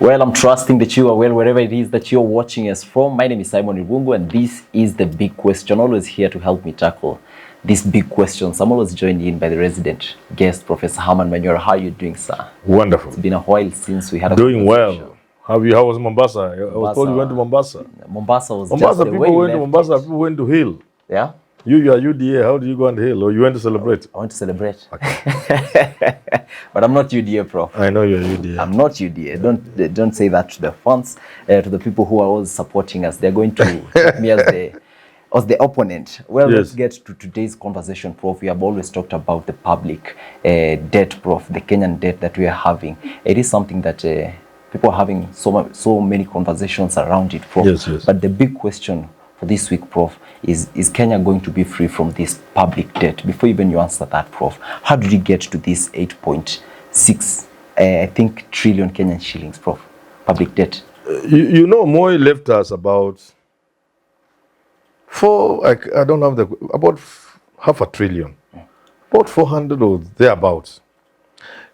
Well, I'm trusting that you are well wherever it is that you're watching us from. My name is Simon Irungu, and this is The Big Question. Always here to help me tackle these big questions. I'm always joined in by the resident guest, Professor Herman Manyora. How are you doing, sir? Wonderful. It's been a while since we had a Doing well. How was Mombasa? I was told you went to Mombasa. Mombasa was Mombasa, just the people way you went to left Mombasa, it. people went to Hill. Yeah? You are UDA. How did you go on Hill? Or you went to celebrate? I want to celebrate. Okay. But I'm not UDA, Prof. I know you're UDA. I'm not UDA. Don't say that to the fans, to the people who are always supporting us. They're going to take me as the opponent. Well, Yes. Let's get to today's conversation, Prof. We have always talked about the public debt, Prof, the Kenyan debt that we are having. It is something that people are having so many conversations around it, Prof. Yes, yes. But the big question for this week, Prof, is Kenya going to be free from this public debt? Before even you answer that, Prof, how did you get to this 8.6, I think, trillion Kenyan shillings, Prof, public debt? You know, Moi left us about about half a trillion, about 400 or thereabouts.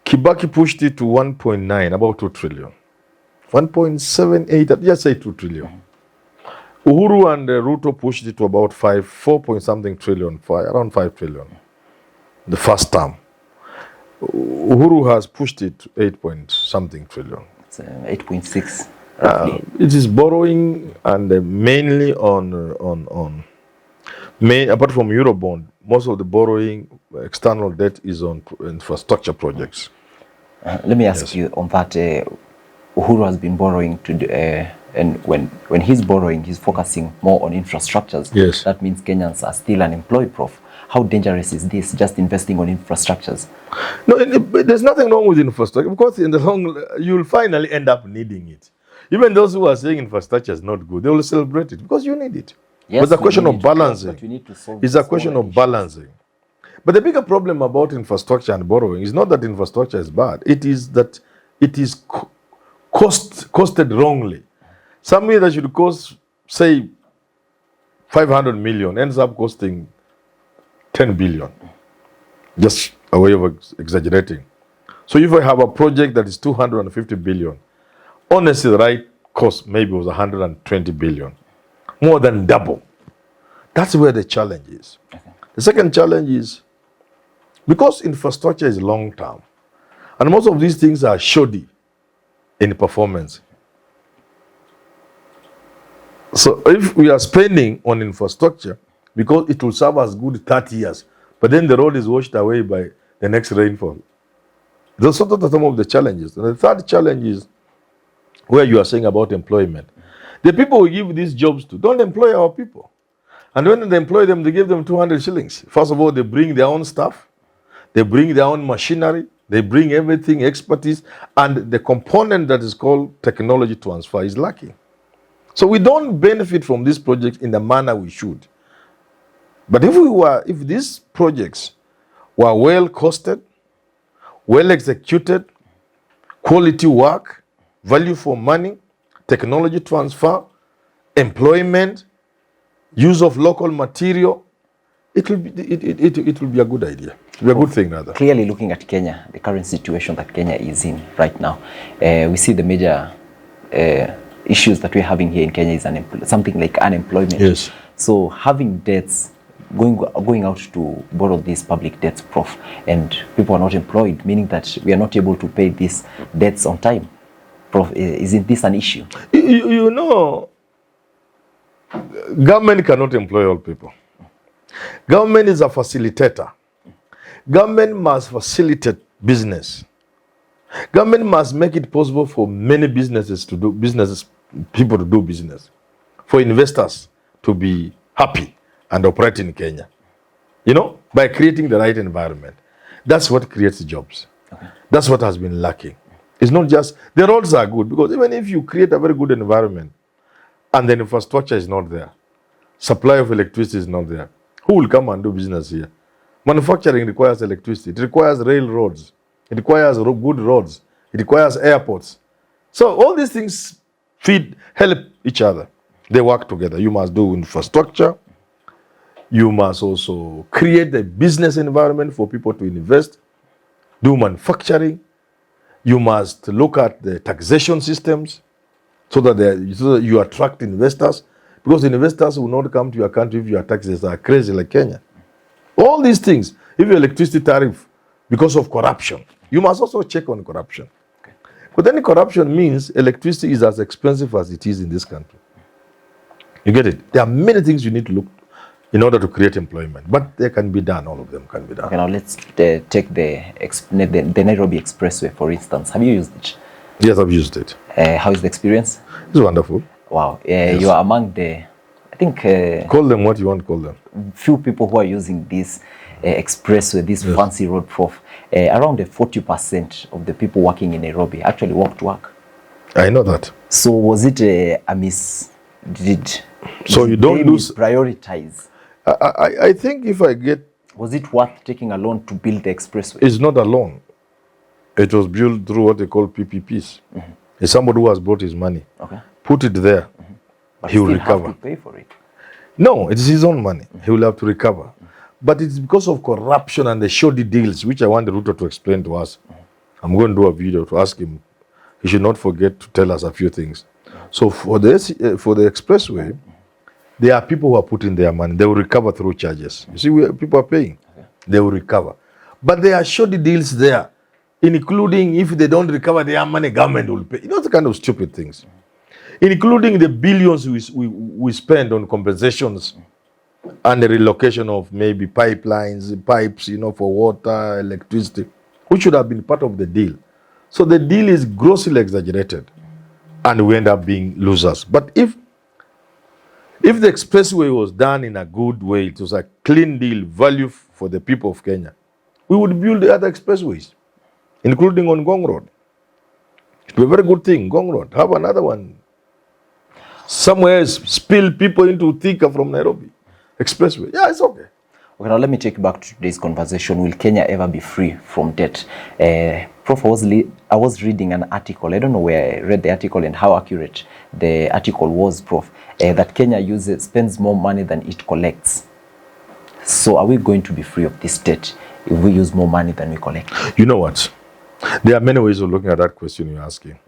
Kibaki pushed it to 1.9, about 2 trillion. 1.78, just say 2 trillion. Uhuru and Ruto pushed it to about 4 point something trillion, around 5 trillion, the first term. Uhuru has pushed it to 8 point something trillion. It's 8.6. It is borrowing and mainly apart from Eurobond, most of the borrowing, external debt is on infrastructure projects. Let me ask you on that. Uhuru has been borrowing and when he's borrowing, he's focusing more on infrastructures. Yes. That means Kenyans are still unemployed, Prof. How dangerous is this, just investing on infrastructures? No, there's nothing wrong with infrastructure, because in the long, you'll finally end up needing it. Even those who are saying infrastructure is not good, they will celebrate it because you need it. Yes, but it's a question of balancing. But we need to solve it's a question of balancing. But the bigger problem about infrastructure and borrowing is not that infrastructure is bad. It is that it is costed wrongly. Something that should cost, say, 500 million ends up costing 10 billion. Just a way of exaggerating. So if I have a project that is 250 billion, honestly, the right cost maybe was 120 billion. More than double. That's where the challenge is. Okay. The second challenge is, because infrastructure is long term, and most of these things are shoddy in performance. So if we are spending on infrastructure, because it will serve us good 30 years, but then the road is washed away by the next rainfall. Those are some of the challenges. And the third challenge is where you are saying about employment. The people we give these jobs to don't employ our people. And when they employ them, they give them 200 shillings. First of all, they bring their own staff. They bring their own machinery. They bring everything, expertise. And the component that is called technology transfer is lacking. So we don't benefit from these projects in the manner we should. But if these projects were well costed, well executed, quality work, value for money, technology transfer, employment, use of local material, it will be a good idea. It will be a good thing, rather. Clearly, looking at Kenya, the current situation that Kenya is in right now, we see the major issues that we're having here in Kenya is something like unemployment. Yes. So having debts, going out to borrow these public debts, Prof, and people are not employed, meaning that we are not able to pay these debts on time. Prof, isn't this an issue? You know, government cannot employ all people. Government is a facilitator. Government must facilitate business. Government must make it possible for many people to do business, for investors to be happy and operate in Kenya, by creating the right environment. That's what creates jobs. Okay. That's what has been lacking. It's not just, the roads are good, because even if you create a very good environment and the infrastructure is not there, supply of electricity is not there, who will come and do business here? Manufacturing requires electricity. It requires railroads. It requires good roads. It requires airports. So all these things help each other. They work together. You must do infrastructure. You must also create a business environment for people to invest, do manufacturing. You must look at the taxation systems so that you attract investors, because investors will not come to your country if your taxes are crazy like Kenya. All these things, if your electricity tariff, because of corruption, you must also check on corruption. Okay. But then corruption means electricity is as expensive as it is in this country. You get it? There are many things you need to look in order to create employment, but they can be done. All of them can be done. Okay, now let's take the Nairobi Expressway, for instance. Have you used it? Yes, I've used it. How is the experience? It's wonderful. Wow. Yes. You are among the, I think... call them what you want to call them. Few people who are using this expressway, this fancy road, Prof. Around 40% of the people working in Nairobi actually walk to work. I know that. So was it a so you don't lose... prioritize? I think if I get... Was it worth taking a loan to build the expressway? It's not a loan. It was built through what they call PPPs. Mm-hmm. It's somebody who has brought his money. Okay. Put it there. Mm-hmm. But he will recover. Have to pay for it. No, it's his own money. Mm-hmm. He will have to recover. Mm-hmm. But it's because of corruption and the shoddy deals, which I want the Ruto to explain to us. Mm-hmm. I'm going to do a video to ask him. He should not forget to tell us a few things. Mm-hmm. So for the expressway, there are people who are putting their money. They will recover through charges. You see, people are paying. Okay. They will recover. But there are shoddy deals there, including if they don't recover their money, government will pay. You know, the kind of stupid things. Including the billions we spend on compensations and the relocation of maybe pipelines, pipes, for water, electricity, which should have been part of the deal. So the deal is grossly exaggerated, and we end up being losers. But if the expressway was done in a good way, it was a clean deal, value for the people of Kenya, we would build the other expressways, including on Ngong Road. It would be a very good thing, Ngong Road. Have another one. Somewhere spill people into Thika from Nairobi. Expressway. Yeah, it's okay. Okay, now let me take you back to today's conversation. Will Kenya ever be free from debt? Prof, I was reading an article. I don't know where I read the article and how accurate the article was, Prof. That Kenya spends more money than it collects. So are we going to be free of this debt if we use more money than we collect? You know what? There are many ways of looking at that question you're asking.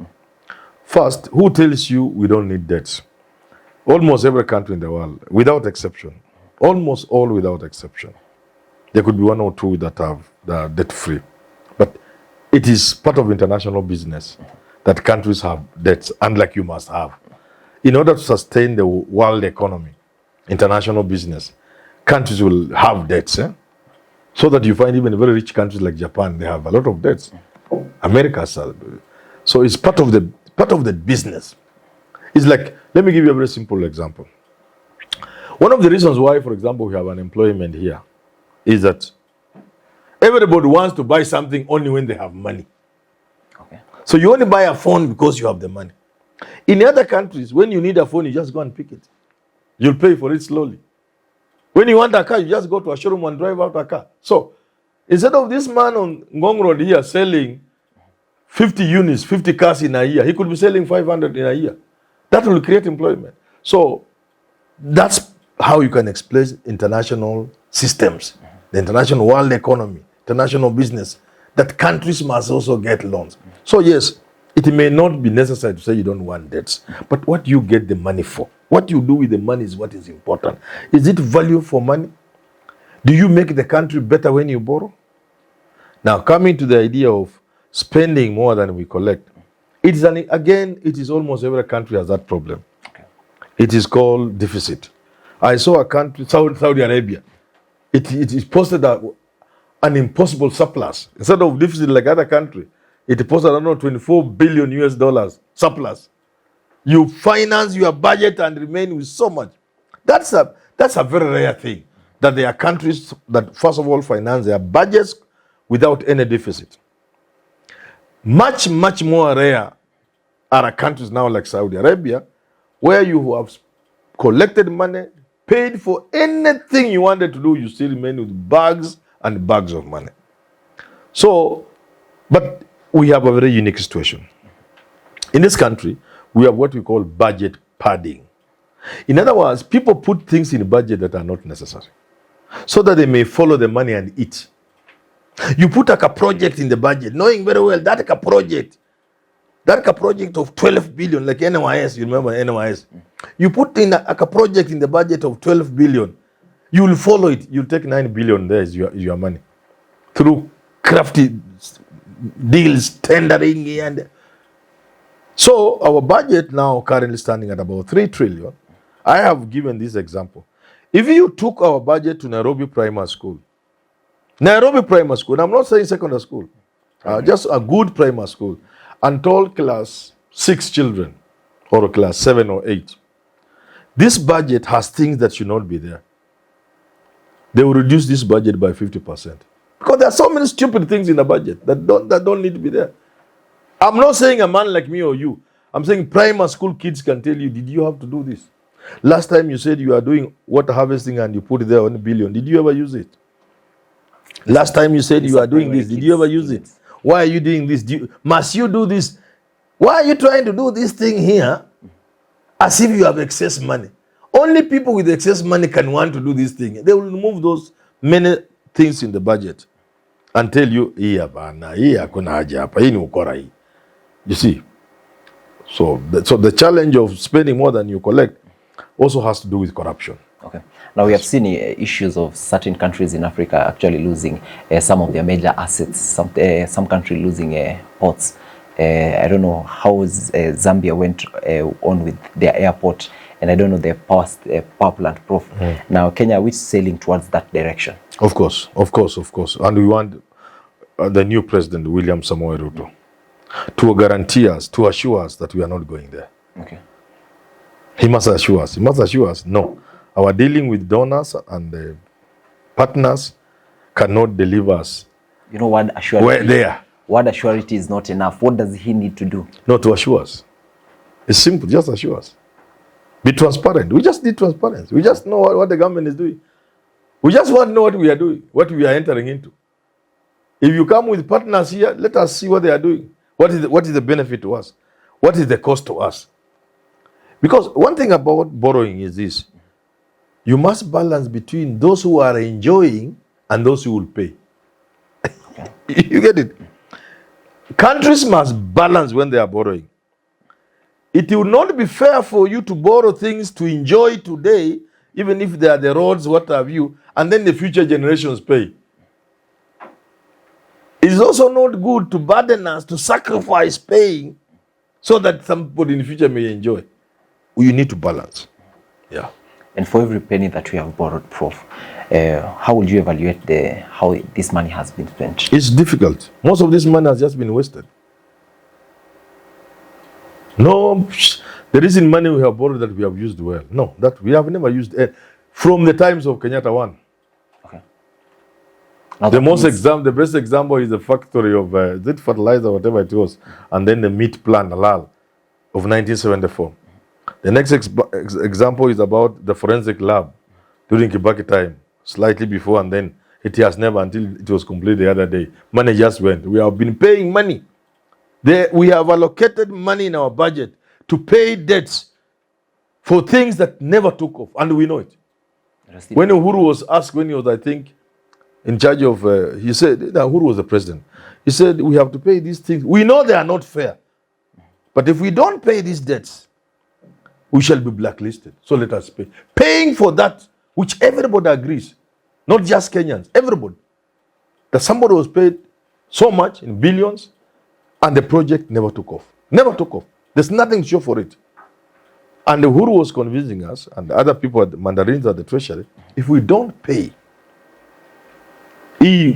First, who tells you we don't need debts? Almost every country in the world, without exception, almost all without exception. There could be one or two that are debt-free. But it is part of international business that countries have debts, unlike you must have. In order to sustain the world economy, international business, countries will have debts. So that you find even very rich countries like Japan, they have a lot of debts. America, so it's part of the business. It's like, let me give you a very simple example. One of the reasons why, for example, we have unemployment here is that everybody wants to buy something only when they have money. Okay. So you only buy a phone because you have the money. In other countries, when you need a phone, you just go and pick it. You'll pay for it slowly. When you want a car, you just go to a showroom and drive out a car. So instead of this man on Ngong Road here selling 50 units, 50 cars in a year, he could be selling 500 in a year. That will create employment. So that's how you can explain international systems, the international world economy, international business, that countries must also get loans. So yes, it may not be necessary to say you don't want debts, but what you get the money for, what you do with the money is what is important. Is it value for money? Do you make the country better when you borrow? Now, coming to the idea of spending more than we collect, it is almost every country has that problem. Okay. It is called deficit. I saw a country, Saudi Arabia. It is posted an impossible surplus. Instead of deficit like other country, it posted, I don't know, $24 billion surplus. You finance your budget and remain with so much. That's a very rare thing. That there are countries that, first of all, finance their budgets without any deficit. Much, much more rare are countries now like Saudi Arabia, where you have collected money, paid for anything you wanted to do, you still remain with bags and bags of money. So, but we have a very unique situation. In this country, we have what we call budget padding. In other words, people put things in the budget that are not necessary, so that they may follow the money and eat. You put like a project in the budget, knowing very well that like a project of 12 billion, like NYS, you remember NYS? You put in a project in the budget of 12 billion, you will follow it. You'll take 9 billion there is your money. Through crafty deals, tendering, and so our budget now currently standing at about 3 trillion. I have given this example. If you took our budget to Nairobi Primary School, and I'm not saying secondary school, just a good primary school, and told class 6 children, or class 7 or 8, this budget has things that should not be there. They will reduce this budget by 50%. Because there are so many stupid things in the budget that don't need to be there. I'm not saying a man like me or you. I'm saying primary school kids can tell you, did you have to do this? Last time you said you are doing water harvesting and you put there 1 billion. Did you ever use it? Last time you said you are doing this. Did you ever use it? Why are you doing this? Must you do this? Why are you trying to do this thing here as if you have excess money? Only people with excess money can want to do this thing. They will remove those many things in the budget and tell you, you see. So the challenge of spending more than you collect also has to do with corruption. Okay. Now we have seen issues of certain countries in Africa actually losing some of their major assets. Some country losing ports. I don't know how Zambia went on with their airport, and I don't know their power plant, Prof. Now Kenya, which is sailing towards that direction. Of course. And we want the new president, William Samoei Ruto, to guarantee us, to assure us that we are not going there. Okay. He must assure us. No. Our dealing with donors and partners cannot deliver us. You know what assurity? We're there. What assurity is not enough. What does he need to do? No, to assure us. It's simple. Just assure us. Be transparent. We just need transparency. We just know what the government is doing. We just want to know what we are doing, what we are entering into. If you come with partners here, let us see what they are doing. What is the benefit to us? What is the cost to us? Because one thing about borrowing is this. You must balance between those who are enjoying and those who will pay. Okay. You get it? Countries must balance when they are borrowing. It will not be fair for you to borrow things to enjoy today, even if they are the roads, what have you, and then the future generations pay. It's also not good to burden us to sacrifice paying so that somebody in the future may enjoy. You need to balance. Yeah. And for every penny that we have borrowed, Prof, how would you evaluate how this money has been spent? It's difficult. Most of this money has just been wasted. No, there isn't money we have borrowed that we have used well. No, that we have never used from the times of Kenyatta 1. Okay. The best example is the factory of fertilizer, whatever it was, and then the meat plant, Halal, of 1974. The next example is about the forensic lab during Kibaki time, slightly before, and then it has never until it was completed the other day. Money just went. We have been paying money. We have allocated money in our budget to pay debts for things that never took off, and we know it. When Uhuru was asked, when he was, I think, in charge of, he said, Uhuru was the president. He said, we have to pay these things. We know they are not fair. But if we don't pay these debts, we shall be blacklisted. So let us pay. Paying for that, which everybody agrees, not just Kenyans, everybody, that somebody was paid so much in billions, and the project never took off. Never took off. There's nothing to show for it. And Uhuru was convincing us, and the other people, at the mandarins at the treasury, if we don't pay, we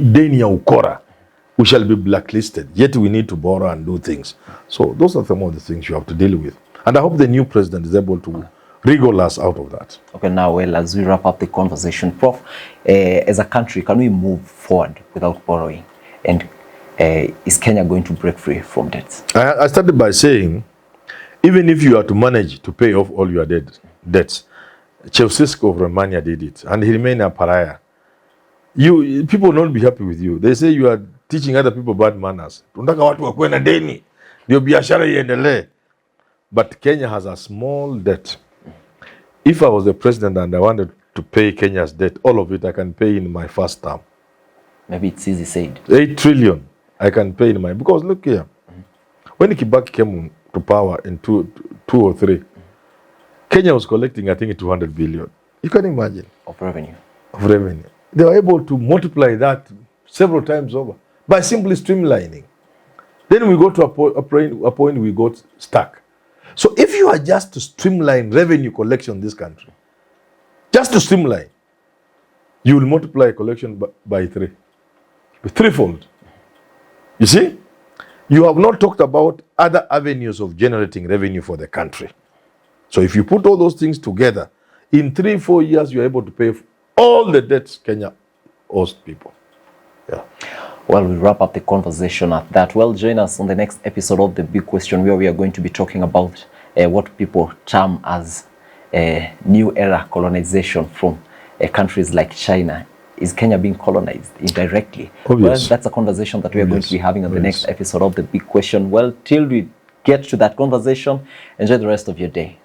shall be blacklisted. Yet we need to borrow and do things. So those are some of the things you have to deal with. And I hope the new president is able to wriggle us out of that. Okay, now, well, as we wrap up the conversation, Prof, as a country, can we move forward without borrowing? And is Kenya going to break free from debts? I started by saying, even if you are to manage to pay off all your debts, Ceausescu of Romania did it, and he remained a pariah. People will not be happy with you. They say you are teaching other people bad manners. But Kenya has a small debt. If I was the president and I wanted to pay Kenya's debt, all of it I can pay in my first term. Maybe it's easy said. 8 trillion I can pay in my, because look here, when Kibaki came to power in 2003, Kenya was collecting, I think, 200 billion. You can imagine. Of revenue. Of revenue. They were able to multiply that several times over by simply streamlining. Then we got to a point we got stuck. So if you are just to streamline revenue collection in this country, just to streamline, you will multiply collection by threefold. You see? You have not talked about other avenues of generating revenue for the country. So if you put all those things together, in 3-4 years, you're able to pay all the debts Kenya owes people. Yeah. Well, we'll wrap up the conversation at that. Well, join us on the next episode of The Big Question, where we are going to be talking about what people term as new era colonization from countries like China. Is Kenya being colonized indirectly? Obvious. Well, that's a conversation that we are going to be having on the next episode of The Big Question. Well, till we get to that conversation, enjoy the rest of your day.